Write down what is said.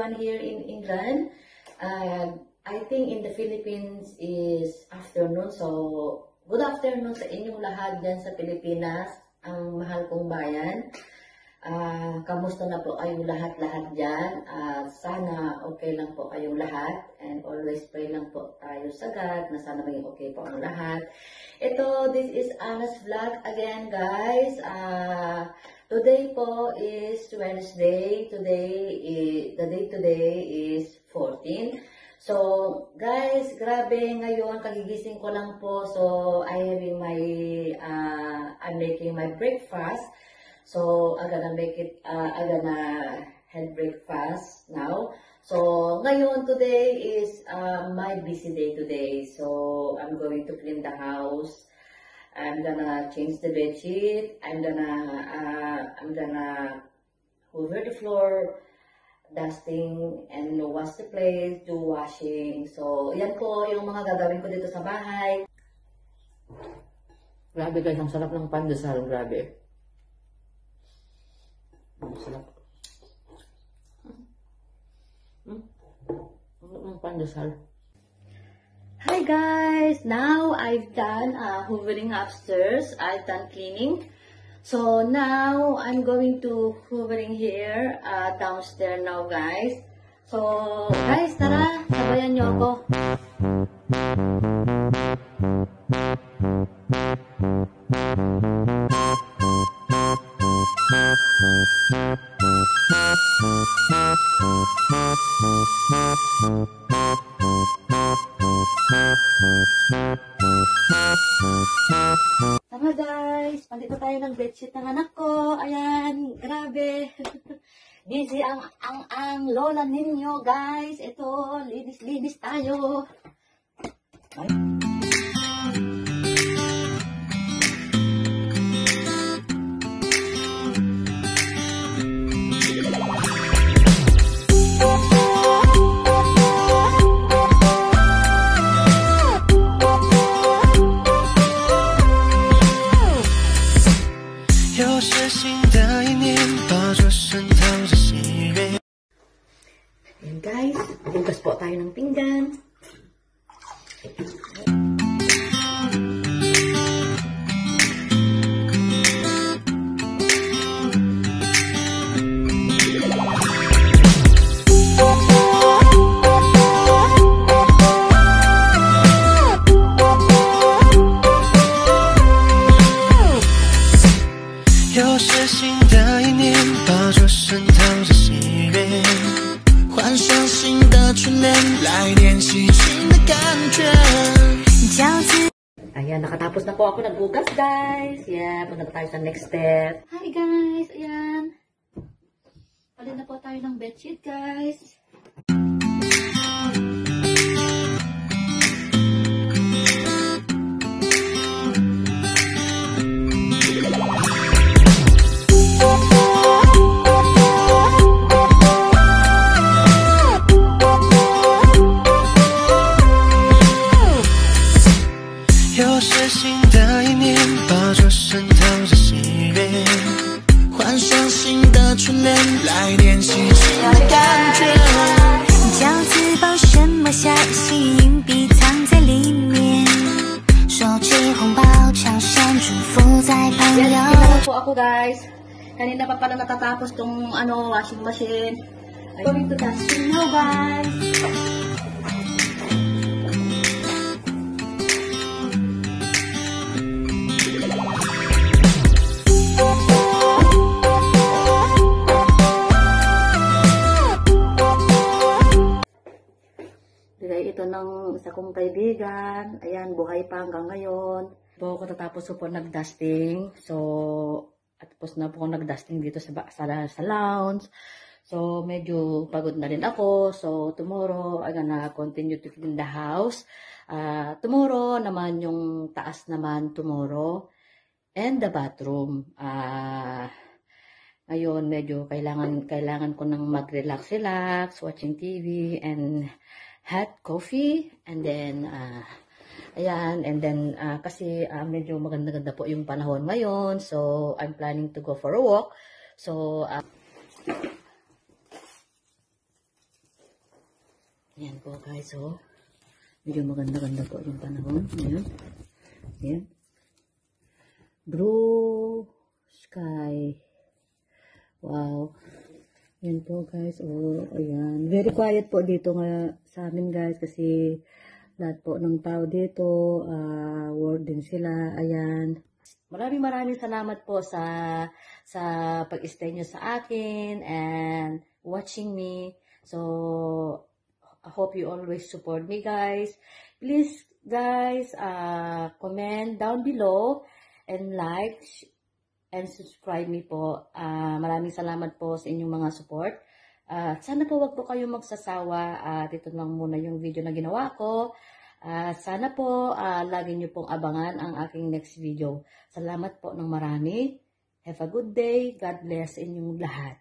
everyone here in England. I think in the Philippines is afternoon, so good afternoon sa inyong lahat dyan sa Pilipinas, ang mahal kong bayan. Kamusta na po kayong lahat-lahat dyan? Sana okay lang po kayong lahat, and always pray lang po tayo sa God na sana maging okay po ang lahat. This is Anna's vlog again, guys. Today po is Wednesday. The day today is 14. So, guys, grabe ngayon, kagigising ko lang po. So, I'm making my breakfast. So, I'm gonna have breakfast now. So, ngayon, today is my busy day today. So, I'm going to clean the house. I'm gonna change the bed sheet. I'm gonna hoover the floor, dusting, and wash the plates, do washing. So, yan po yung mga gagawin ko dito sa bahay. Grabe guys, ang sarap ng pandesal, grabe. Ang sarap. Ang pandesal. Hi guys! Now I've done hoovering upstairs. I've done cleaning. So now I'm going to hoovering here downstairs now, guys. So guys, tara, sabayan niyo ako. Tama guys, pandito tayo ng bedsheet ng anak ko. Ayan, grabe. Busy ang lola ninyo, guys. Ito, linis-linis tayo. Ay. Ayan guys, bukas po tayo ng pinggan. Ayan, nakatapos na po ako nagbukas, guys. Yeah, punta na tayo sa next step. Hi, guys. Ayan. Palit na po tayo ng bedsheet, guys. Po ako guys, kanina pa pala natatapos tong washing machine. I'm going to dusting now, guys. Ito ng isa kong kaibigan. Ayan, buhay pa hanggang ngayon. Po katatapos ko po nag-dusting. So, at tapos na po ako nag-dusting dito sa lounge. So, medyo pagod na rin ako. So, tomorrow, I'm gonna continue to clean the house. Tomorrow naman, yung taas naman tomorrow. And the bathroom. Ngayon, medyo kailangan ko nang mag-relax, watching TV, and hot coffee. And then, ayan, and then, kasi medyo maganda-ganda po yung panahon ngayon. So, I'm planning to go for a walk. So, Ayan po guys, oh. Medyo maganda-ganda po yung panahon. Ayan. Ayan. Blue sky. Wow. Ayan po guys, oh. Ayan. Very quiet po dito nga sa amin guys kasi lahat po ng tao dito, work din sila. Ayan. Maraming salamat po sa pag-stay nyo sa akin and watching me. So, I hope you always support me guys. Please guys, comment down below and like and subscribe me po. Maraming salamat po sa inyong mga support. Sana po wag po kayong magsasawa. Ito lang muna yung video na ginawa ko. Sana po lagi nyo pong abangan ang aking next video. Salamat po ng marami. Have a good day. God bless inyong lahat.